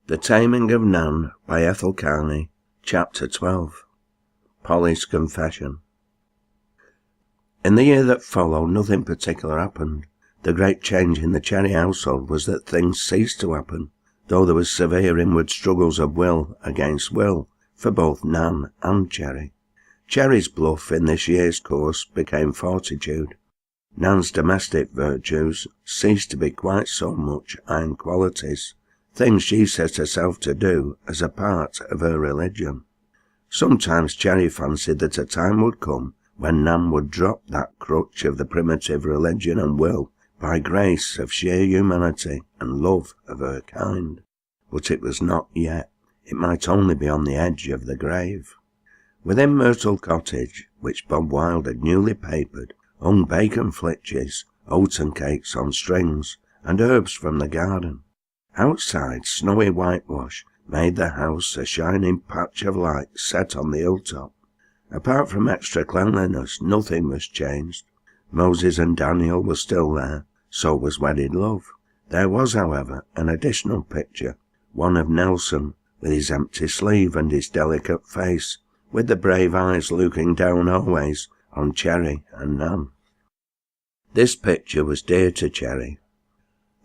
The Taming of Nan by Ethel Carnie, Chapter 12. Polly's Confession. In the year that followed, nothing particular happened. The great change in the Cherry household was that things ceased to happen, though there was severe inward struggles of will against will for both Nan and Cherry. Cherry's bluff in this year's course became fortitude. Nan's domestic virtues ceased to be quite so much iron qualities, things she set herself to do as a part of her religion. Sometimes Cherry fancied that a time would come when Nan would drop that crutch of the primitive religion and will by grace of sheer humanity and love of her kind. But it was not yet. It might only be on the edge of the grave. Within Myrtle Cottage, which Bob Wilde had newly papered, hung bacon flitches, oaten cakes on strings, and herbs from the garden. Outside, snowy whitewash made the house a shining patch of light set on the hilltop. Apart from extra cleanliness, nothing was changed. Moses and Daniel were still there, so was wedded love. There was, however, an additional picture, one of Nelson, with his empty sleeve and his delicate face, with the brave eyes looking down always on Cherry and Nan. This picture was dear to Cherry.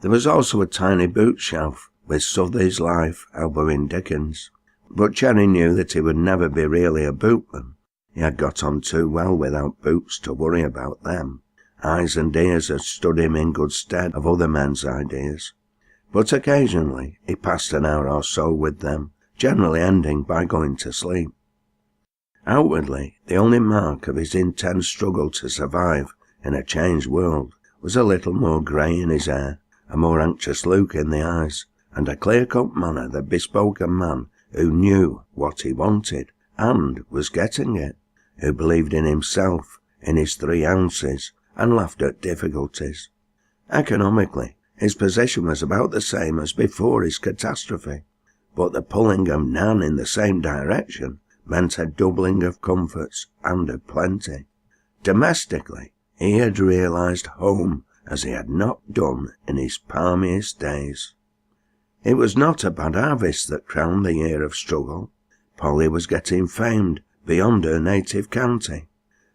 There was also a tiny bookshelf with Southey's Life elbowing Dickens, but Cherry knew that he would never be really a bootman. He had got on too well without boots to worry about them. Eyes and ears had stood him in good stead of other men's ideas. But occasionally he passed an hour or so with them, generally ending by going to sleep. Outwardly, the only mark of his intense struggle to survive in a changed world was a little more grey in his hair, a more anxious look in the eyes, and a clear-cut manner that bespoke a man who knew what he wanted and was getting it, who believed in himself, in his 3 ounces, and laughed at difficulties. Economically, his position was about the same as before his catastrophe, but the pulling of Nan in the same direction meant a doubling of comforts and of plenty. Domestically, he had realized home as he had not done in his palmiest days. It was not a bad harvest that crowned the year of struggle. Polly was getting famed beyond her native county.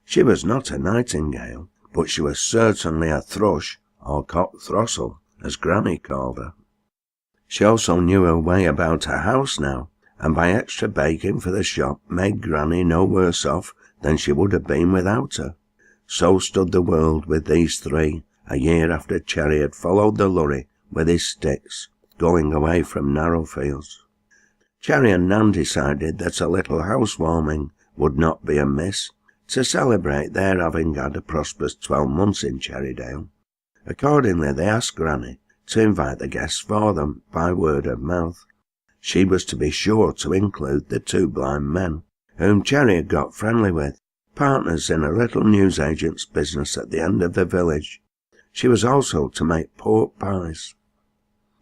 She was not a nightingale, but she was certainly a thrush, or cock throstle, as Granny called her. She also knew her way about her house now, and by extra baking for the shop made Granny no worse off than she would have been without her. So stood the world with these 3, a year after Cherry had followed the lorry with his sticks, going away from Narrowfields. Cherry and Nan decided that a little housewarming would not be amiss, to celebrate their having had a prosperous 12 months in Cherrydale. Accordingly, they asked Granny to invite the guests for them by word of mouth. She was to be sure to include the 2 blind men, whom Cherry had got friendly with, partners in a little newsagent's business at the end of the village. She was also to make pork pies.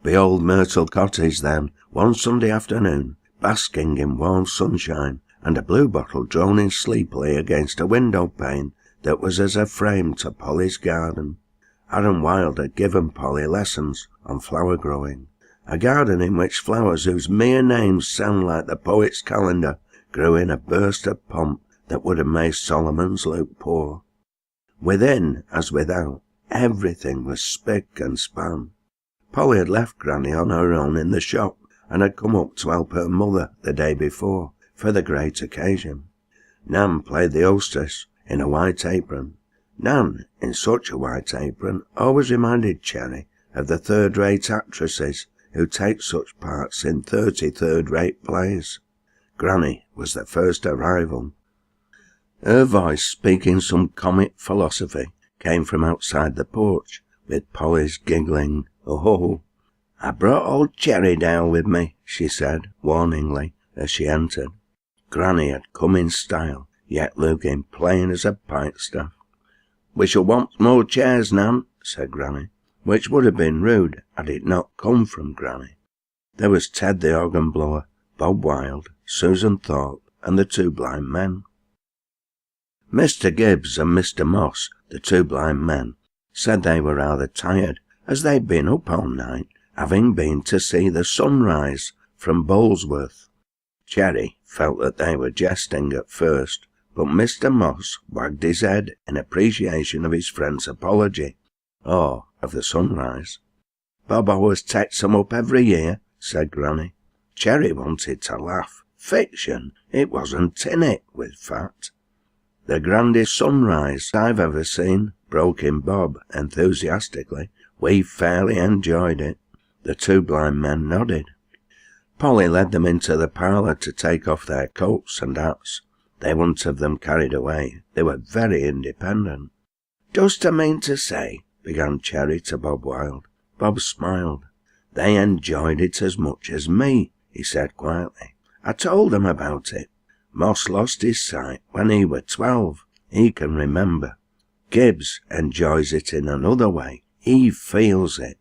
Behold Myrtle Cottage, then, one Sunday afternoon, basking in warm sunshine, and a bluebottle droning sleepily against a window pane that was as a frame to Polly's garden. Aaron Wilde had given Polly lessons on flower growing, a garden in which flowers whose mere names sound like the poet's calendar grew in a burst of pomp that would have made Solomon's look poor. Within, as without, everything was spick and span. Polly had left Granny on her own in the shop, and had come up to help her mother the day before, for the great occasion. Nan played the hostess in a white apron. Nan, in such a white apron, always reminded Cherry of the 3rd-rate actresses who take such parts in 30 third-rate plays. Granny was the first arrival. Her voice, speaking some comic philosophy, came from outside the porch, with Polly's giggling, "Oh, I brought old Cherrydale with me," she said, warningly, as she entered. Granny had come in style, yet looking plain as a pikestaff. "We shall want more chairs, Nan," said Granny, which would have been rude had it not come from Granny. There was Ted the organ-blower, Bob Wilde, Susan Thorpe, and the 2 blind men. Mr. Gibbs and Mr. Moss, the 2 blind men, said they were rather tired, as they'd been up all night, having been to see the sunrise from Holdsworth. Cherry felt that they were jesting at first, but Mr. Moss wagged his head in appreciation of his friend's apology, or of the sunrise. Bob always takes them up every year, said Granny. Cherry wanted to laugh. Fiction, it wasn't in it, with fact. The grandest sunrise I've ever seen, broke in Bob enthusiastically. We fairly enjoyed it. The two blind men nodded. Polly led them into the parlour to take off their coats and hats. They wouldn't have them carried away. They were very independent. Dost mean to say, began Cherry to Bob Wilde. Bob smiled. They enjoyed it as much as me, he said quietly. I told them about it. Moss lost his sight when he was 12. He can remember. Gibbs enjoys it in another way. He feels it.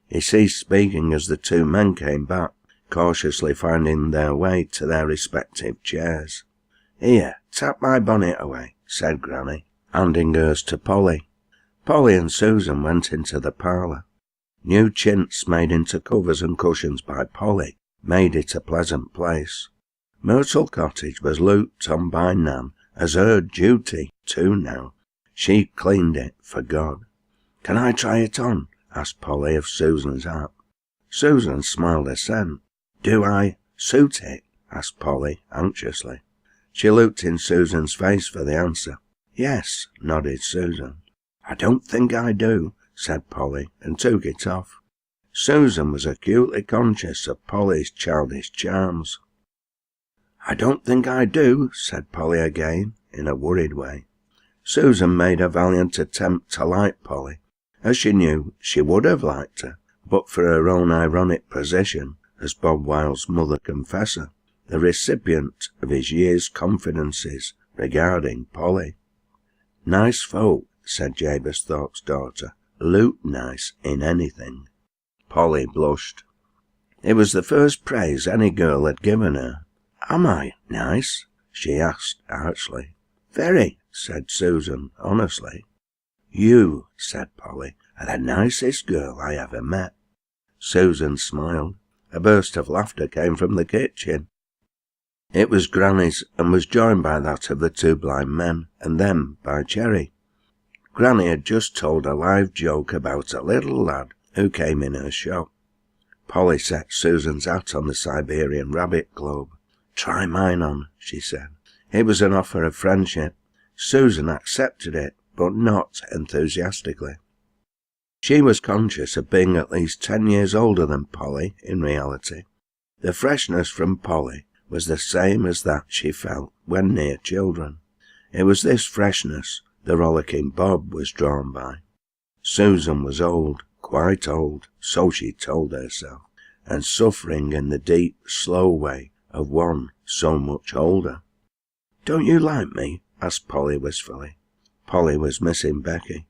He ceased speaking as the two men came back, cautiously finding their way to their respective chairs. Here, tap my bonnet away, said Granny, handing hers to Polly. Polly and Susan went into the parlour. New chintz made into covers and cushions by Polly made it a pleasant place. Myrtle Cottage was looked on by Nan as her duty too now. She cleaned it for God. Can I try it on? Asked Polly of Susan's hat. Susan smiled assent. Do I suit it? Asked Polly anxiously. She looked in Susan's face for the answer. Yes, nodded Susan. I don't think I do, said Polly, and took it off. Susan was acutely conscious of Polly's childish charms. I don't think I do, said Polly again, in a worried way. Susan made a valiant attempt to like Polly, as she knew she would have liked her, but for her own ironic position as Bob Wilde's mother confessor, the recipient of his year's confidences regarding Polly. Nice folk, said Jabez Thorpe's daughter, look nice in anything. Polly blushed. It was the first praise any girl had given her. Am I nice? She asked archly. Very, said Susan honestly. You, said Polly, are the nicest girl I ever met. Susan smiled. A burst of laughter came from the kitchen. It was Granny's and was joined by that of the two blind men, and then by Cherry. Granny had just told a live joke about a little lad who came in her shop. Polly set Susan's hat on the Siberian rabbit globe. Try mine on, she said. It was an offer of friendship. Susan accepted it, but not enthusiastically. She was conscious of being at least 10 years older than Polly in reality. The freshness from Polly was the same as that she felt when near children. It was this freshness the rollicking Bob was drawn by. Susan was old, quite old, so she told herself, and suffering in the deep, slow way of one so much older. Don't you like me? Asked Polly wistfully. Polly was missing Becky,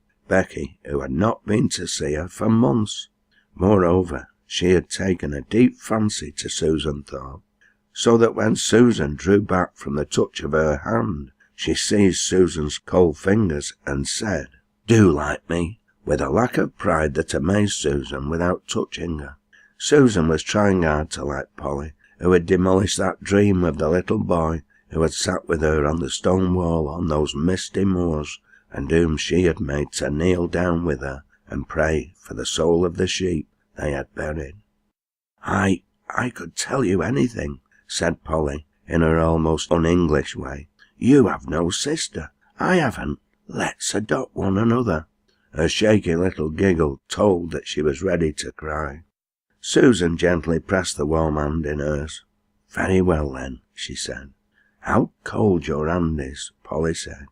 who had not been to see her for months. Moreover, she had taken a deep fancy to Susan Thorpe, so that when Susan drew back from the touch of her hand, she seized Susan's cold fingers and said, Do like me, with a lack of pride that amazed Susan without touching her. Susan was trying hard to like Polly, who had demolished that dream of the little boy who had sat with her on the stone wall on those misty moors, and whom she had made to kneel down with her and pray for the soul of the sheep they had buried. I could tell you anything, said Polly, in her almost un-English way. You have no sister. I haven't. Let's adopt one another. Her shaky little giggle told that she was ready to cry. Susan gently pressed the warm hand in hers. Very well, then, she said. How cold your hand is, Polly said.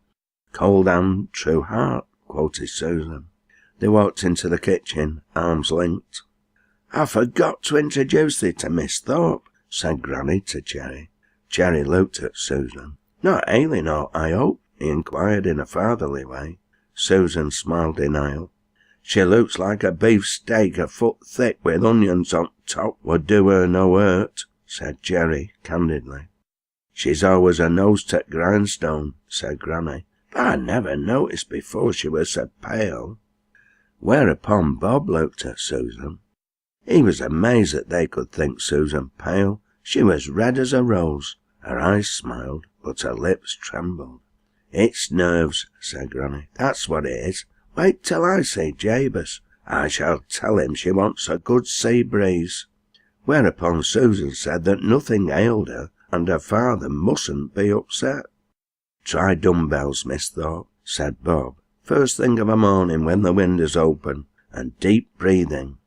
Cold hand, true heart, quoted Susan. They walked into the kitchen, arms linked. I forgot to introduce thee to Miss Thorpe, said Granny to Cherry. Cherry looked at Susan. Not ailing aught, I hope? He inquired in a fatherly way. Susan smiled denial. She looks like a beefsteak a foot thick with onions on top would do her no hurt, said Cherry candidly. She's always a nose to grindstone, said Granny. But I never noticed before she was so pale. Whereupon Bob looked at Susan. He was amazed that they could think Susan pale, She was red as a rose. Her eyes smiled, but her lips trembled. "It's nerves," said Granny. "That's what it is. Wait till I see Jabez. I shall tell him she wants a good sea breeze." Whereupon Susan said that nothing ailed her, and her father mustn't be upset. "Try dumbbells, Miss Thorpe," said Bob, "first thing of a morning when the wind is open, and deep breathing."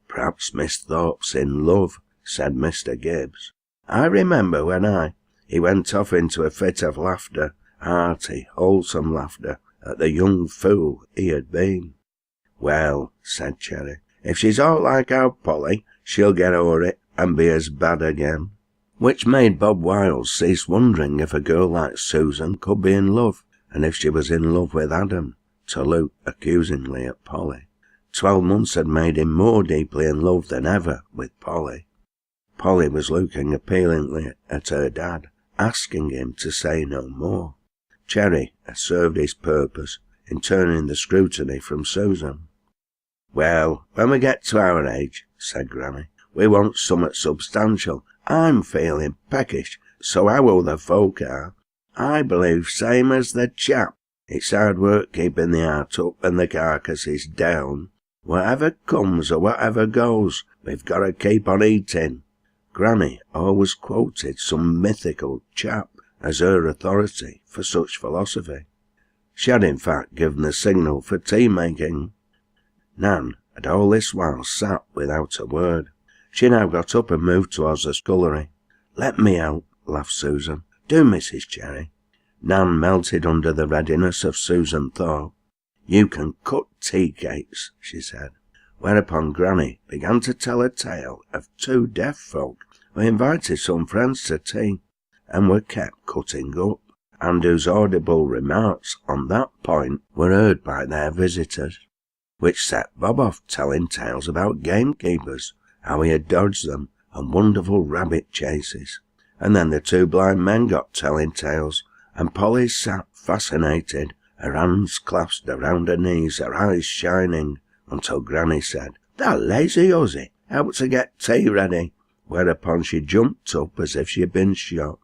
"Perhaps Miss Thorpe's in love," said Mr. Gibbs. "I remember when he went off into a fit of laughter, hearty, wholesome laughter, at the young fool he had been." "Well," said Cherry, "if she's all like our Polly, she'll get o'er it, and be as bad again." Which made Bob Wiles cease wondering if a girl like Susan could be in love, and if she was in love with Adam, to look accusingly at Polly. 12 months had made him more deeply in love than ever with Polly. Polly was looking appealingly at her dad, asking him to say no more. Cherry had served his purpose in turning the scrutiny from Susan. "Well, when we get to our age," said Granny, "we want summat substantial. I'm feeling peckish, so how other folk are. I believe same as the chap. It's hard work keeping the heart up and the carcasses down. Whatever comes or whatever goes, we've got to keep on eating." Granny always quoted some mythical chap as her authority for such philosophy. She had in fact given the signal for tea-making. Nan had all this while sat without a word. She now got up and moved towards the scullery. "Let me help," laughed Susan. "Do, Mrs. Cherry." Nan melted under the readiness of Susan Thorpe. "You can cut tea cakes," she said. Whereupon Granny began to tell a tale of 2 deaf folk who invited some friends to tea, and were kept cutting up, and whose audible remarks on that point were heard by their visitors, which set Bob off telling tales about gamekeepers, how he had dodged them, and wonderful rabbit chases. And then the 2 blind men got telling tales, and Polly sat fascinated, her hands clasped around her knees, her eyes shining, until Granny said, "Thou lazy hussy, help to get tea ready," whereupon she jumped up as if she had been shot.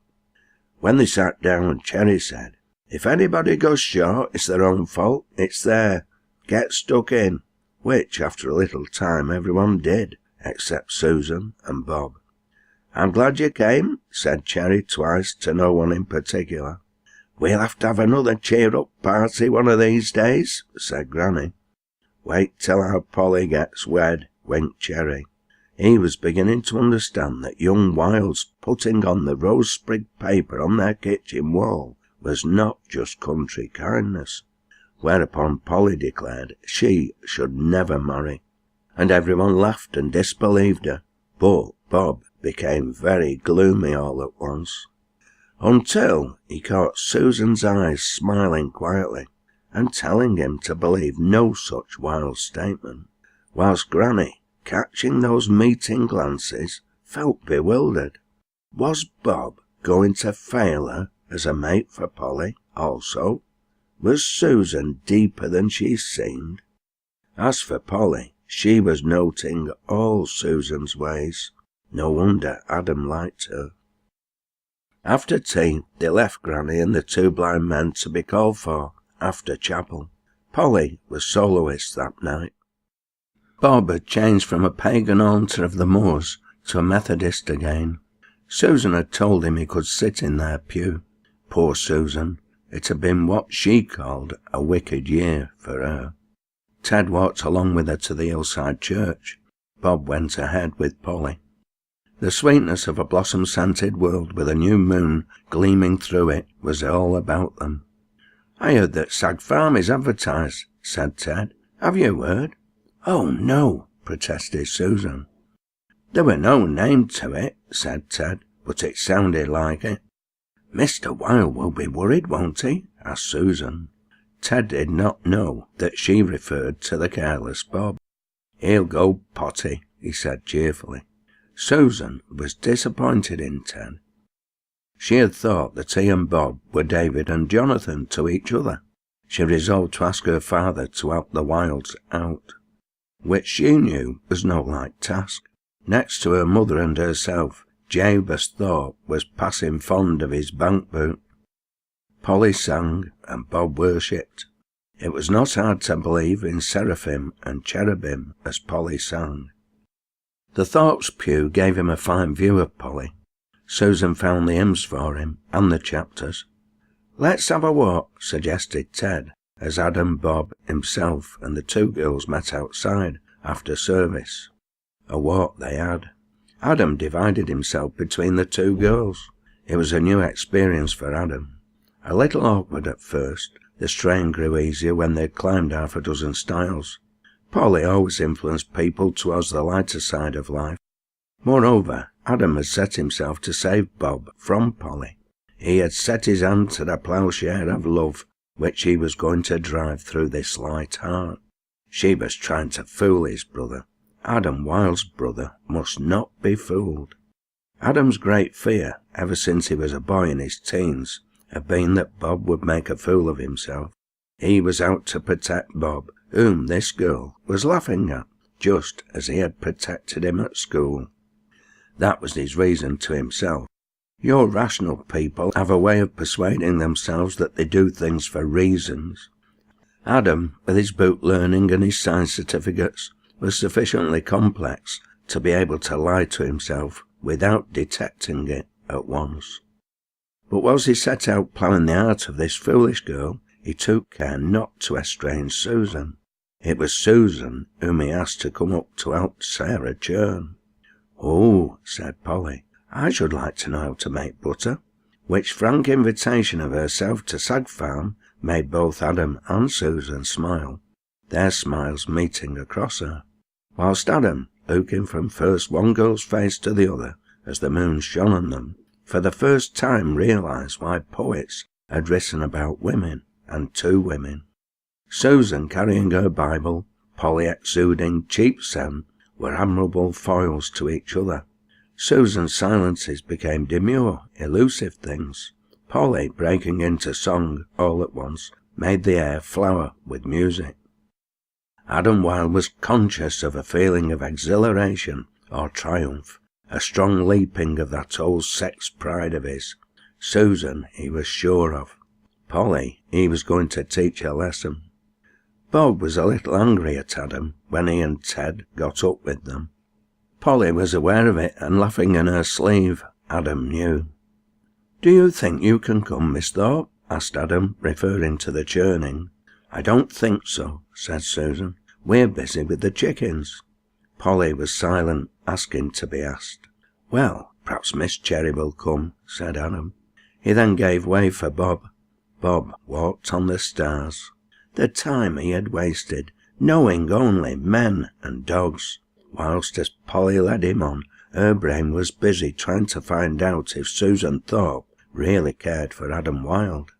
When they sat down, Cherry said, "If anybody goes short, it's their own fault. It's there. Get stuck in," which, after a little time, everyone did, except Susan and Bob. "I'm glad you came," said Cherry twice to no one in particular. "We'll have to have another cheer-up party one of these days," said Granny. "Wait till our Polly gets wed," winked Cherry. He was beginning to understand that young Wiles putting on the rose-sprig paper on their kitchen wall was not just country kindness. Whereupon Polly declared she should never marry, and everyone laughed and disbelieved her, but Bob became very gloomy all at once, until he caught Susan's eyes smiling quietly, and telling him to believe no such wild statement, whilst Granny, catching those meeting glances, felt bewildered. Was Bob going to fail her as a mate for Polly also? Was Susan deeper than she seemed? As for Polly, she was noting all Susan's ways. No wonder Adam liked her. After tea, they left Granny and the 2 blind men to be called for after chapel. Polly was soloist that night. Bob had changed from a pagan altar of the Moors to a Methodist again. Susan had told him he could sit in their pew. Poor Susan, it had been what she called a wicked year for her. Ted walked along with her to the hillside church. Bob went ahead with Polly. The sweetness of a blossom-scented world with a new moon gleaming through it was all about them. "I heard that Sag Farm is advertised," said Ted. "Have you heard?" "Oh, no," protested Susan. "There were no name to it," said Ted, "but it sounded like it." "Mr. Wilde will be worried, won't he?" asked Susan. Ted did not know that she referred to the careless Bob. "He'll go potty," he said cheerfully. Susan was disappointed in Ted. She had thought that he and Bob were David and Jonathan to each other. She resolved to ask her father to help the Wildes out, which she knew was no light task. Next to her mother and herself, Jabez Thorpe was passing fond of his bank boot. Polly sang, and Bob worshipped. It was not hard to believe in seraphim and cherubim as Polly sang. The Thorpe's pew gave him a fine view of Polly. Susan found the hymns for him, and the chapters. "Let's have a walk," suggested Ted, as Adam, Bob, himself, and the two girls met outside after service. A walk they had. Adam divided himself between the two girls. It was a new experience for Adam. A little awkward at first, the strain grew easier when they'd climbed half a dozen stiles. Polly always influenced people towards the lighter side of life. Moreover, Adam had set himself to save Bob from Polly. He had set his hand to the ploughshare of love which he was going to drive through this light heart. She was trying to fool his brother. Adam Wilde's brother must not be fooled. Adam's great fear, ever since he was a boy in his teens, had been that Bob would make a fool of himself. He was out to protect Bob, whom this girl was laughing at, just as he had protected him at school. That was his reason to himself. Your rational people have a way of persuading themselves that they do things for reasons. Adam, with his boot learning and his science certificates, was sufficiently complex to be able to lie to himself without detecting it at once. But whilst he set out ploughing the heart of this foolish girl, he took care not to estrange Susan. It was Susan whom he asked to come up to help Sarah churn. "Oh," said Polly, "I should like to know how to make butter," which frank invitation of herself to Sag Farm made both Adam and Susan smile, their smiles meeting across her, whilst Adam, looking from first one girl's face to the other as the moon shone on them, for the first time realised why poets had written about women and to women. Susan carrying her Bible, Polly exuding cheap scent, were admirable foils to each other. Susan's silences became demure, elusive things. Polly, breaking into song all at once, made the air flower with music. Adam Wilde was conscious of a feeling of exhilaration or triumph, a strong leaping of that old sex pride of his. Susan he was sure of. Polly he was going to teach a lesson. Bob was a little angry at Adam when he and Ted got up with them. Polly was aware of it and laughing in her sleeve, Adam knew. "Do you think you can come, Miss Thorpe?" asked Adam, referring to the churning. "I don't think so," said Susan. "We're busy with the chickens." Polly was silent, asking to be asked. "Well, perhaps Miss Cherry will come," said Adam. He then gave way for Bob. Bob walked on the stars. The time he had wasted, knowing only men and dogs, whilst as Polly led him on, her brain was busy trying to find out if Susan Thorpe really cared for Adam Wilde.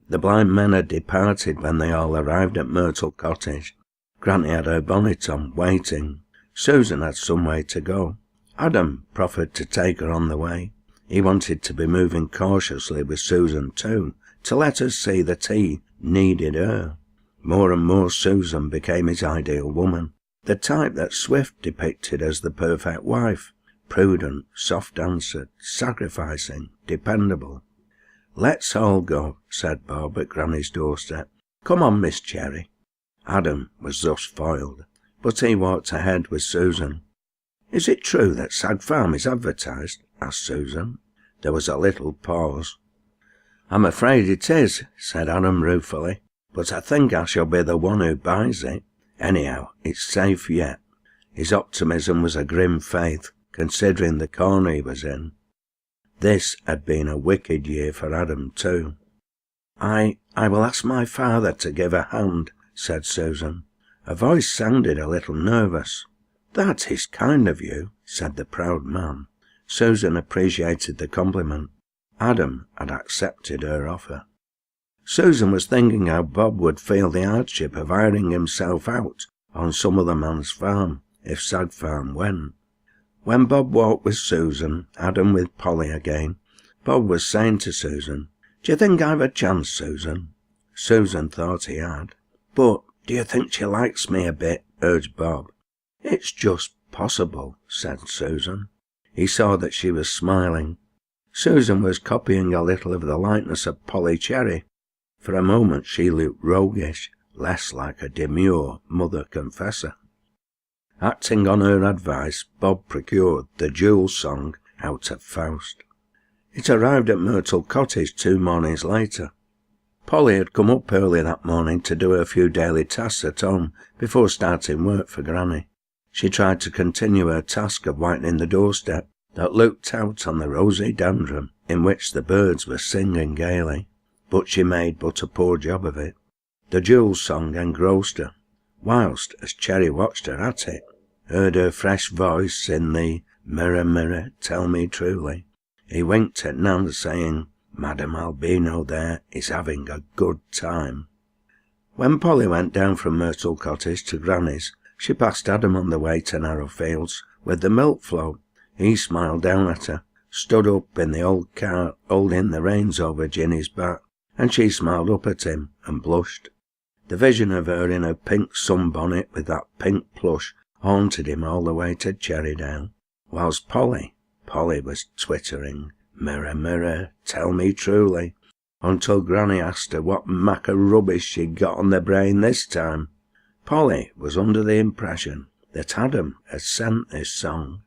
The blind men had departed when they all arrived at Myrtle Cottage. Granny had her bonnet on, waiting. Susan had some way to go. Adam proffered to take her on the way. He wanted to be moving cautiously with Susan too, to let her see that he needed her. More and more Susan became his ideal woman, the type that Swift depicted as the perfect wife, prudent, soft-answered, sacrificing, dependable. "Let's all go," said Bob at Granny's doorstep. "Come on, Miss Cherry." Adam was thus foiled, but he walked ahead with Susan. "Is it true that Sag Farm is advertised?" asked Susan. There was a little pause. "I'm afraid it is," said Adam ruefully, "but I think I shall be the one who buys it. Anyhow, it's safe yet." His optimism was a grim faith, considering the corner he was in. This had been a wicked year for Adam too. I will ask my father to give a hand," said Susan. Her voice sounded a little nervous. "That is kind of you," said the proud man. Susan appreciated the compliment. Adam had accepted her offer. Susan was thinking how Bob would feel the hardship of hiring himself out on some other man's farm, if Sag Farm went. When Bob walked with Susan, Adam with Polly again, Bob was saying to Susan, "Do you think I've a chance, Susan?" Susan thought he had. "But do you think she likes me a bit?" urged Bob. "It's just possible," said Susan. he saw that she was smiling. Susan was copying a little of the likeness of Polly Cherry. For a moment she looked roguish, less like a demure mother confessor. Acting on her advice, Bob procured the Jewel song out of Faust. It arrived at Myrtle Cottage 2 mornings later. Polly had come up early that morning to do a few daily tasks at home before starting work for Granny. She tried to continue her task of whitening the doorstep that looked out on the rhododendron in which the birds were singing gaily, but she made but a poor job of it. The Jewel song engrossed her, whilst, as Cherry watched her at it, heard her fresh voice in the "Mirror, mirror, tell me truly." He winked at Nan, saying, "Madame Albino there is having a good time." When Polly went down from Myrtle Cottage to Granny's, she passed Adam on the way to Narrow Fields with the milk float. He smiled down at her, stood up in the old cart holding the reins over Ginny's back, and she smiled up at him and blushed. The vision of her in her pink sunbonnet with that pink plush haunted him all the way to Cherrydale, whilst Polly was twittering, "Mirror, mirror, tell me truly," until Granny asked her what mack of rubbish she'd got on the brain this time. Polly was under the impression that Adam had sent this song.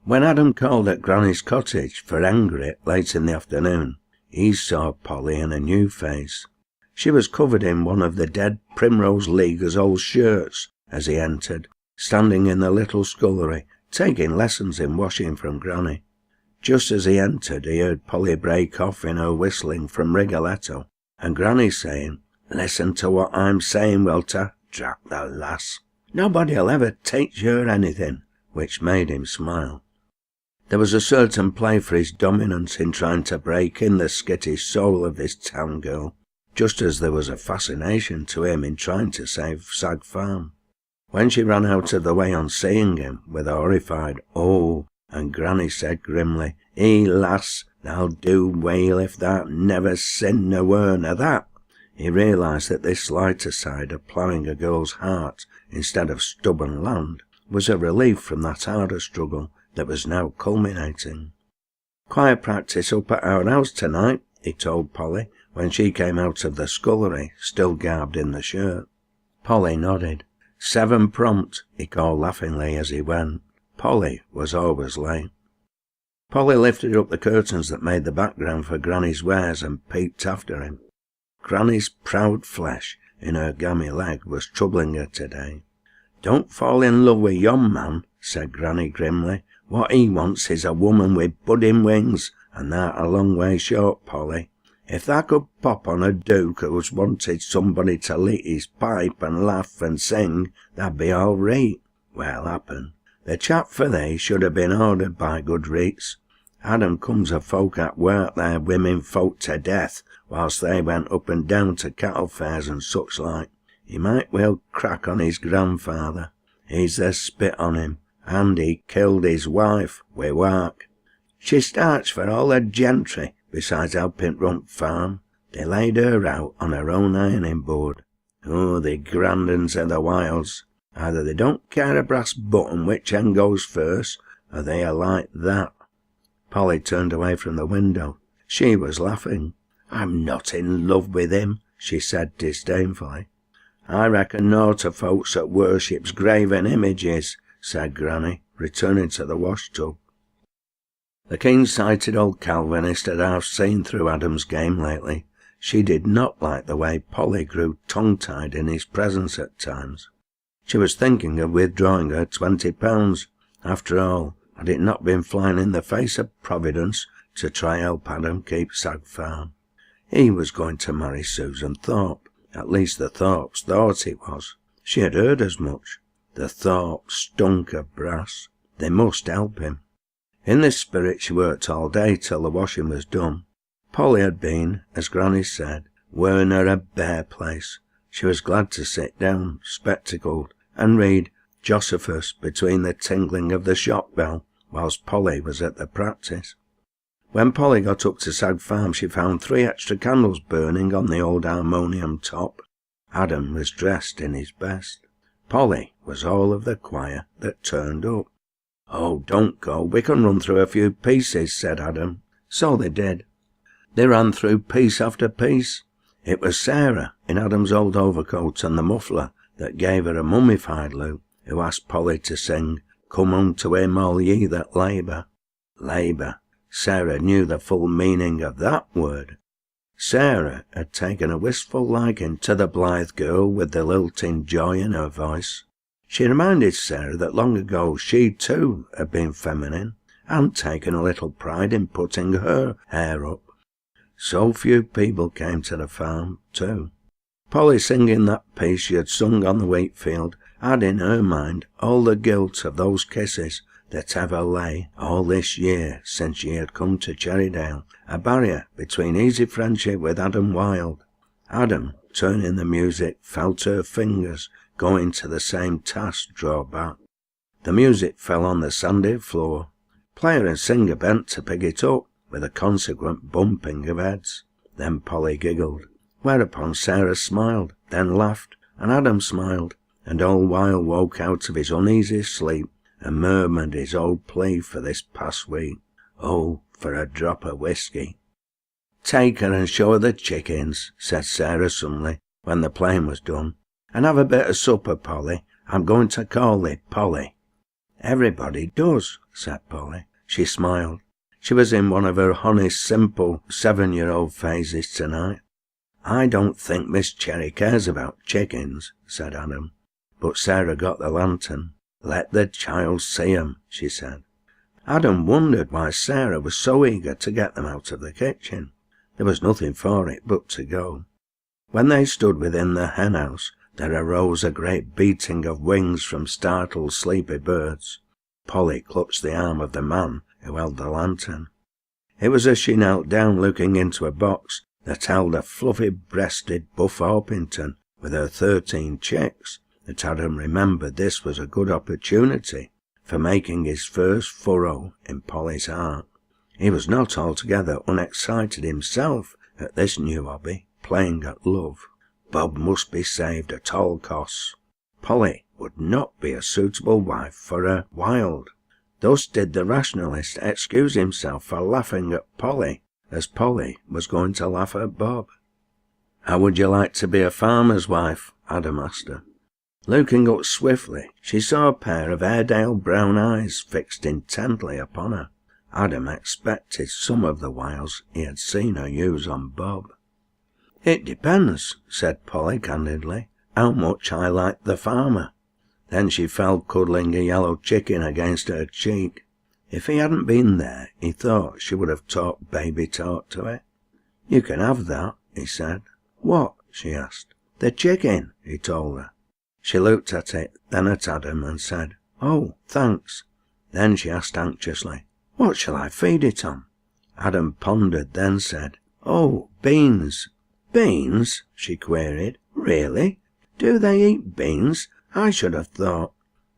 When Adam called at Granny's cottage for Engrit late in the afternoon, he saw Polly in a new face. She was covered in one of the dead Primrose Leaguer's old shirts as he entered, standing in the little scullery, taking lessons in washing from Granny. Just as he entered, he heard Polly break off in her whistling from Rigoletto, and Granny saying, "Listen to what I'm saying, Wilter, drat the lass. Nobody'll ever teach her anything," which made him smile. There was a certain play for his dominance in trying to break in the skittish soul of this town girl, just as there was a fascination to him in trying to save Sag Farm. When she ran out of the way on seeing him, with a horrified "Oh," and Granny said grimly, lass, thou do wail if thou never sin a word o' that," he realised that this lighter side of ploughing a girl's heart instead of stubborn land was a relief from that harder struggle that was now culminating. "Choir practice up at our house tonight," he told Polly when she came out of the scullery, still garbed in the shirt. Polly nodded. 7 prompt, he called laughingly as he went. Polly was always late. Polly lifted up the curtains that made the background for Granny's wares and peeped after him. Granny's proud flesh in her gammy leg was troubling her today. "Don't fall in love with yon man," said Granny grimly. "What he wants is a woman with budding wings, and that a long way short, Polly. If thou could pop on a duke who's wanted somebody to light his pipe and laugh and sing, that'd be all right. Well, happen, the chap for thee should have been ordered by good rates. Adam comes of folk at work their women folk to death, whilst they went up and down to cattle fairs and such like. He might well crack on his grandfather. He's the spit on him, and he killed his wife wi' work. She starts for all the gentry, besides helping run farm. They laid her out on her own ironing board. Oh, the grand uns of the wilds. Either they don't care a brass button which end goes first, or they are like that." Polly turned away from the window. She was laughing. "I'm not in love with him," she said disdainfully. "I reckon naught of folks that worships graven images," said Granny, returning to the wash-tub. The keen-sighted old Calvinist had half seen through Adam's game lately. She did not like the way Polly grew tongue-tied in his presence at times. She was thinking of withdrawing her £20. After all, had it not been flying in the face of Providence to try help Adam keep Sag Farm? He was going to marry Susan Thorpe. At least the Thorpes thought it was. She had heard as much. The Thorpes stunk of brass. They must help him. In this spirit she worked all day till the washing was done. Polly had been, as Granny said, wearing her a bare place. She was glad to sit down, spectacled, and read Josephus between the tingling of the shop bell, whilst Polly was at the practice. When Polly got up to Sag Farm, she found 3 extra candles burning on the old harmonium top. Adam was dressed in his best. Polly was all of the choir that turned up. "Oh, don't go, we can run through a few pieces," said Adam. So they did. They ran through piece after piece. It was Sarah, in Adam's old overcoat and the muffler that gave her a mummified look, who asked Polly to sing, "Come unto him, all ye that labour." Labour. Sarah knew the full meaning of that word. Sarah had taken a wistful liking to the blithe girl with the lilting joy in her voice. She reminded Sarah that long ago she too had been feminine, and taken a little pride in putting her hair up. So few people came to the farm, too. Polly, singing that piece she had sung on the wheat field, had in her mind all the guilt of those kisses that ever lay, all this year since she had come to Cherrydale, a barrier between easy friendship with Adam Wilde. Adam, turning the music, felt her fingers going to the same task draw back. The music fell on the sandy floor. Player and singer bent to pick it up, with a consequent bumping of heads. Then Polly giggled, whereupon Sarah smiled, then laughed, and Adam smiled, and old Wilde woke out of his uneasy sleep and murmured his old plea for this past week. Oh, for a drop of whiskey. "Take her and show her the chickens," said Sarah suddenly, when the playing was done, "and have a bit of supper, Polly. I'm going to call thee Polly." "Everybody does," said Polly. She smiled. She was in one of her honest, simple 7-year-old phases tonight. "I don't think Miss Cherry cares about chickens," said Adam. But Sarah got the lantern. "Let the child see 'em," she said. Adam wondered why Sarah was so eager to get them out of the kitchen. There was nothing for it but to go. When they stood within the henhouse, there arose a great beating of wings from startled, sleepy birds. Polly clutched the arm of the man who held the lantern. It was as she knelt down looking into a box that held a fluffy-breasted Buff Orpington with her 13 chicks that Adam remembered this was a good opportunity for making his first furrow in Polly's heart. He was not altogether unexcited himself at this new hobby, playing at love. Bob must be saved at all costs. Polly would not be a suitable wife for a Wilde. Thus did the rationalist excuse himself for laughing at Polly, as Polly was going to laugh at Bob. "How would you like to be a farmer's wife?" Adam asked her. Looking up swiftly, she saw a pair of Airedale brown eyes fixed intently upon her. Adam expected some of the wiles he had seen her use on Bob. "It depends," said Polly candidly, "how much I like the farmer." Then she fell cuddling a yellow chicken against her cheek. If he hadn't been there, he thought she would have talked baby talk to it. "You can have that," he said. "What?" she asked. "The chicken," he told her. She looked at it, then at Adam, and said, "Oh, thanks." Then she asked anxiously, "What shall I feed it on?" Adam pondered, then said, "Oh, beans." "Beans?" she queried. "Really? Do they eat beans? I should have thought."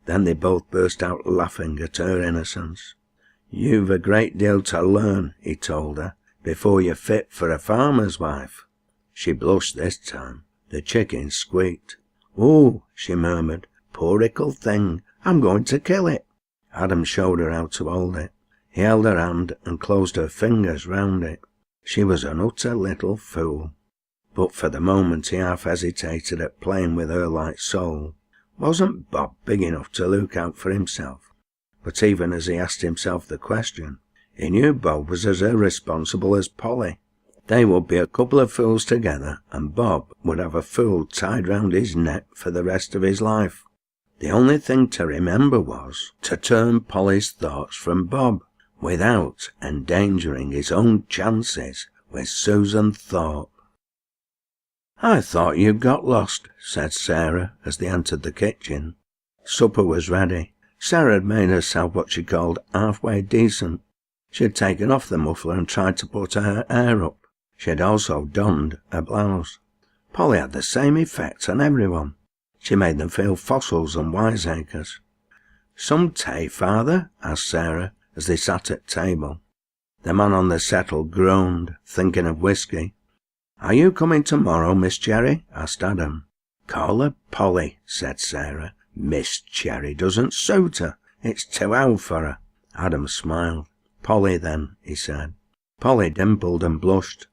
Then they both burst out laughing at her innocence. "You've a great deal to learn," he told her, "before you're fit for a farmer's wife." She blushed this time. The chicken squeaked. "Oh," she murmured, "poor ickle thing, I'm going to kill it." Adam showed her how to hold it. He held her hand and closed her fingers round it. She was an utter little fool. But for the moment he half hesitated at playing with her light soul. Wasn't Bob big enough to look out for himself? But even as he asked himself the question, he knew Bob was as irresponsible as Polly. They would be a couple of fools together, and Bob would have a fool tied round his neck for the rest of his life. The only thing to remember was to turn Polly's thoughts from Bob, without endangering his own chances with Susan Thorpe. "I thought you'd got lost," said Sarah as they entered the kitchen. Supper was ready. Sarah had made herself what she called halfway decent. She had taken off the muffler and tried to put her hair up. She had also donned a blouse. Polly had the same effect on everyone. She made them feel fossils and wiseacres. "Some tea, father?" asked Sarah as they sat at table. The man on the settle groaned, thinking of whiskey. "Are you coming tomorrow, Miss Cherry?" asked Adam. "Call her Polly," said Sarah. "Miss Cherry doesn't suit her. It's too old for her." Adam smiled. "Polly, then," he said. Polly dimpled and blushed.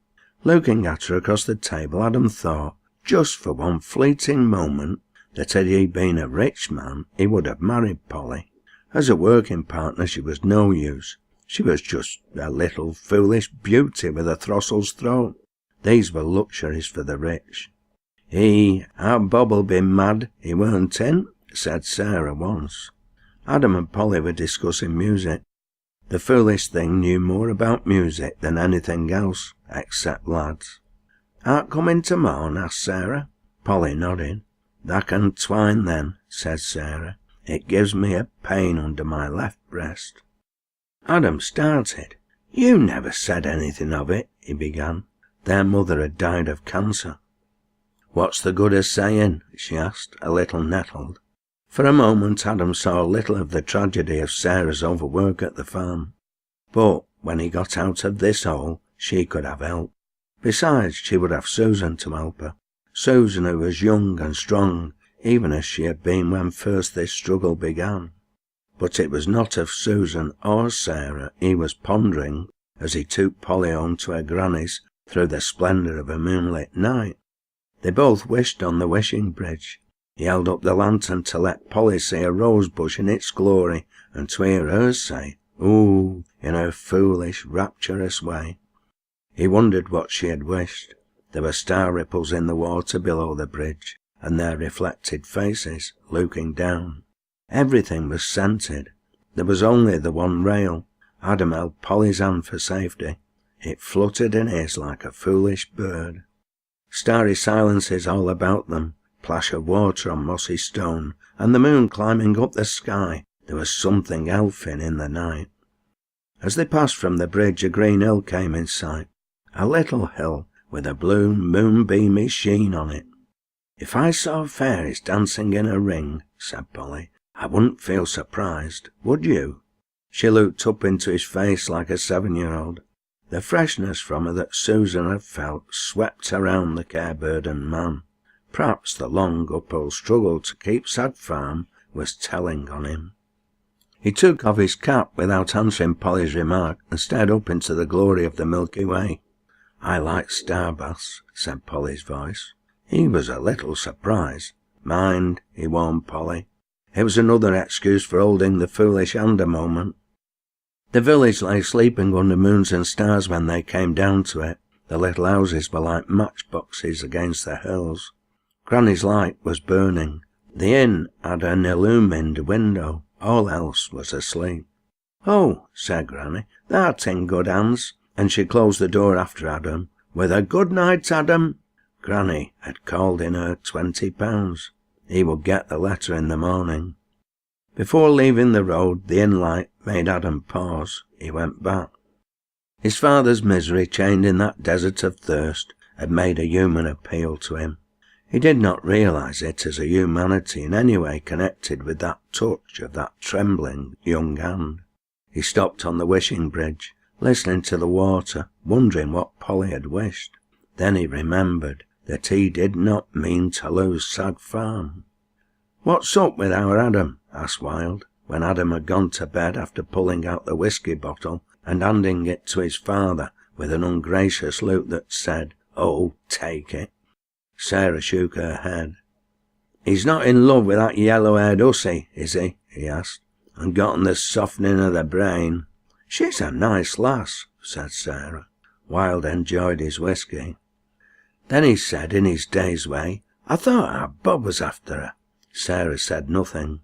Looking at her across the table, Adam thought, just for one fleeting moment, that had he been a rich man, he would have married Polly. As a working partner she was no use. She was just a little foolish beauty with a throstle's throat. These were luxuries for the rich. "Our Bob'll be mad he weren't in," said Sarah once. Adam and Polly were discussing music. The foolish thing knew more about music than anything else, except lads. "Art coming to morn?" asked Sarah. Polly nodded. "Tha can twine then," said Sarah. "It gives me a pain under my left breast." Adam started. "You never said anything of it," he began. Their mother had died of cancer. "What's the good of saying?" she asked, a little nettled. For a moment Adam saw little of the tragedy of Sarah's overwork at the farm. But when he got out of this hole, she could have help. Besides, she would have Susan to help her. Susan, who was young and strong, even as she had been when first this struggle began. But it was not of Susan or Sarah he was pondering as he took Polly home to her granny's through the splendour of a moonlit night. They both wished on the wishing bridge. He held up the lantern to let Polly see a rose bush in its glory, and to hear her say, "Ooh," in her foolish, rapturous way. He wondered what she had wished. There were star ripples in the water below the bridge, and their reflected faces looking down. Everything was scented. There was only the one rail. Adam held Polly's hand for safety. It fluttered in his like a foolish bird. Starry silences all about them, plash of water on mossy stone, and the moon climbing up the sky. There was something elfin in the night. As they passed from the bridge, a green hill came in sight, a little hill with a blue moonbeamy sheen on it. "If I saw fairies dancing in a ring," said Polly, "I wouldn't feel surprised, would you?" She looked up into his face like a 7-year-old. The freshness from her that Susan had felt swept around the care-burdened man. Perhaps the long uphill struggle to keep Sad Farm was telling on him. He took off his cap without answering Polly's remark and stared up into the glory of the Milky Way. "I like starbaths," said Polly's voice. He was a little surprised. "Mind," he warned Polly. It was another excuse for holding the foolish hand a moment. The village lay sleeping under moons and stars when they came down to it. The little houses were like matchboxes against the hills. Granny's light was burning. The inn had an illumined window. All else was asleep. "Oh," said Granny, "thou'rt in good hands," and she closed the door after Adam with a "Good night, Adam." Granny had called in her £20. He would get the letter in the morning. Before leaving the road, the inn light made Adam pause. He went back. His father's misery, chained in that desert of thirst, had made a human appeal to him. He did not realise it as a humanity in any way connected with that touch of that trembling young hand. He stopped on the wishing bridge, listening to the water, wondering what Polly had wished. Then he remembered that he did not mean to lose Sad Farm. "What's up with our Adam?" asked Wilde, when Adam had gone to bed after pulling out the whiskey bottle and handing it to his father with an ungracious look that said, "Oh, take it." Sarah shook her head. "He's not in love with that yellow-haired hussy, is he?" he asked, "and gotten the softening of the brain?" "She's a nice lass," said Sarah. Wilde enjoyed his whiskey. Then he said in his dazed way, "I thought our Bob was after her." Sarah said nothing.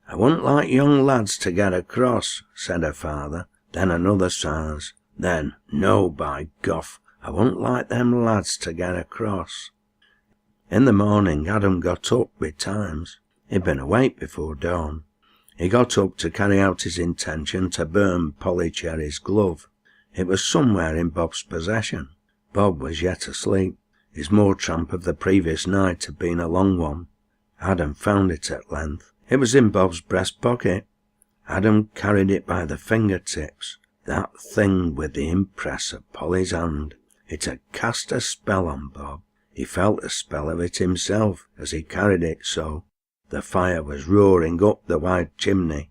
"I wouldn't like young lads to get across," said her father. Then another silence. Then, "No, by Gough, I wouldn't like them lads to get across." In the morning Adam got up betimes. He'd been awake before dawn. He got up to carry out his intention to burn Polly Cherry's glove. It was somewhere in Bob's possession. Bob was yet asleep. His moor tramp of the previous night had been a long one. Adam found it at length. It was in Bob's breast pocket. Adam carried it by the fingertips. That thing with the impress of Polly's hand. It had cast a spell on Bob. He felt a spell of it himself as he carried it so. The fire was roaring up the wide chimney.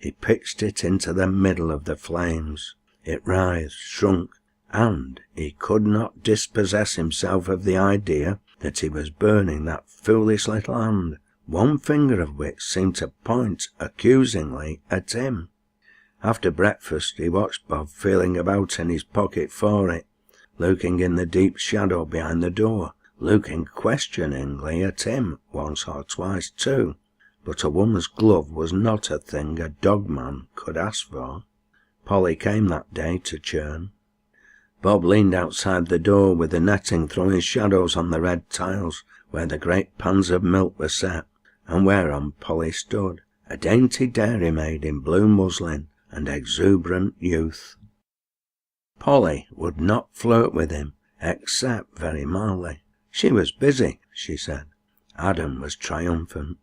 He pitched it into the middle of the flames. It writhed, shrunk, and he could not dispossess himself of the idea that he was burning that foolish little hand, one finger of which seemed to point accusingly at him. After breakfast he watched Bob feeling about in his pocket for it, looking in the deep shadow behind the door, looking questioningly at him once or twice too. But a woman's glove was not a thing a dogman could ask for. Polly came that day to churn. Bob leaned outside the door with the netting throwing shadows on the red tiles where the great pans of milk were set, and whereon Polly stood, a dainty dairymaid in blue muslin and exuberant youth. Polly would not flirt with him, except very mildly. She was busy, she said. Adam was triumphant.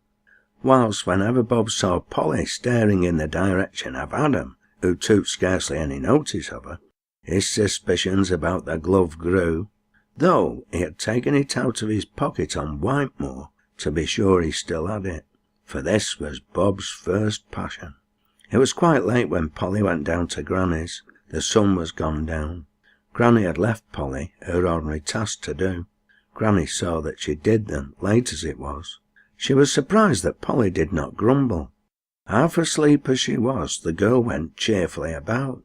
Whilst whenever Bob saw Polly staring in the direction of Adam, who took scarcely any notice of her, his suspicions about the glove grew, though he had taken it out of his pocket on Whitemore to be sure he still had it, for this was Bob's first passion. It was quite late when Polly went down to Granny's. The sun was gone down. Granny had left Polly her ordinary tasks to do. Granny saw that she did them, late as it was. She was surprised that Polly did not grumble. Half asleep as she was, the girl went cheerfully about.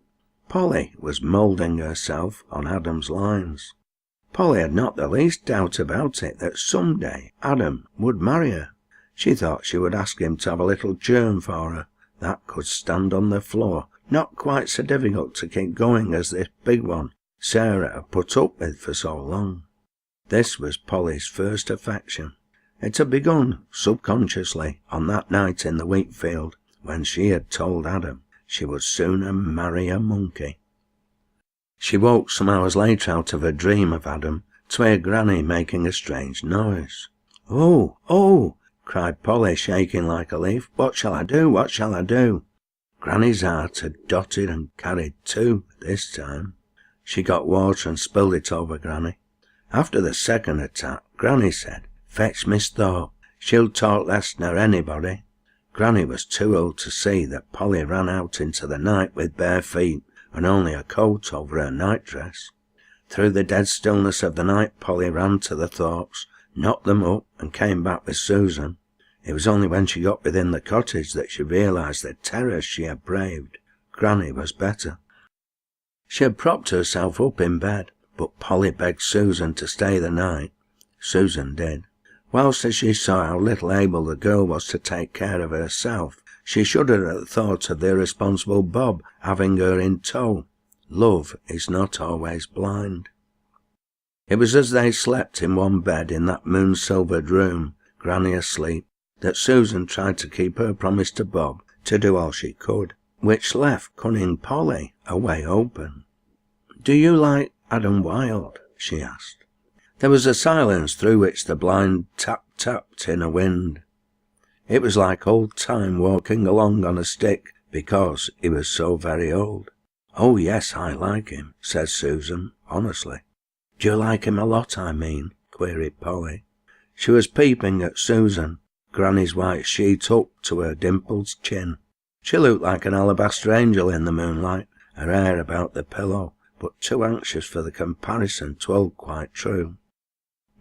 Polly was moulding herself on Adam's lines. Polly had not the least doubt about it that some day Adam would marry her. She thought she would ask him to have a little churn for her that could stand on the floor, not quite so difficult to keep going as this big one Sarah had put up with for so long. This was Polly's first affection. It had begun subconsciously on that night in the wheat field when she had told Adam she would sooner marry a monkey. She woke some hours later out of her dream of Adam to hear Granny making a strange noise. "Oh, oh!" cried Polly, shaking like a leaf. "What shall I do? What shall I do?" Granny's heart had dotted and carried too this time. She got water and spilled it over Granny. After the second attack, Granny said, "Fetch Miss Thorpe. She'll talk less nor anybody." Granny was too old to see that Polly ran out into the night with bare feet and only a coat over her nightdress. Through the dead stillness of the night Polly ran to the Thorpes, knocked them up, and came back with Susan. It was only when she got within the cottage that she realised the terrors she had braved. Granny was better. She had propped herself up in bed, but Polly begged Susan to stay the night. Susan did. Whilst as she saw how little able the girl was to take care of herself, she shuddered at the thought of the irresponsible Bob having her in tow. Love is not always blind. It was as they slept in one bed in that moon-silvered room, Granny asleep, that Susan tried to keep her promise to Bob to do all she could, which left cunning Polly a way open. "Do you like Adam Wilde?" she asked. There was a silence through which the blind tap-tapped in a wind. It was like old Time walking along on a stick because he was so very old. "Oh, yes, I like him," said Susan, honestly. "Do you like him a lot, I mean?" queried Polly. She was peeping at Susan, Granny's white sheet up to her dimpled chin. She looked like an alabaster angel in the moonlight, her hair about the pillow, but too anxious for the comparison to hold quite true.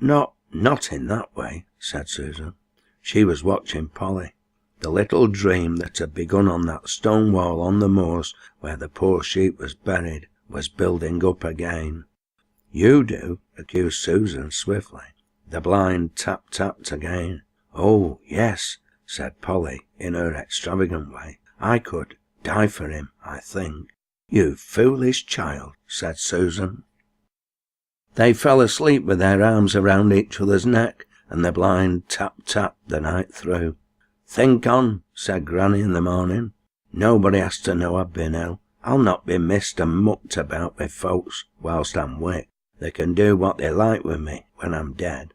Not in that way," said Susan. She was watching Polly. The little dream that had begun on that stone wall on the moors where the poor sheep was buried was building up again. "You do," accused Susan swiftly. The blind tap-tapped again. "Oh, yes," said Polly in her extravagant way. "I could die for him, I think." "You foolish child," said Susan. They fell asleep with their arms around each other's neck, and the blind tap-tapped the night through. "Think on," said Granny in the morning. "Nobody has to know I've been ill. I'll not be missed and mucked about with folks whilst I'm awake. They can do what they like with me when I'm dead."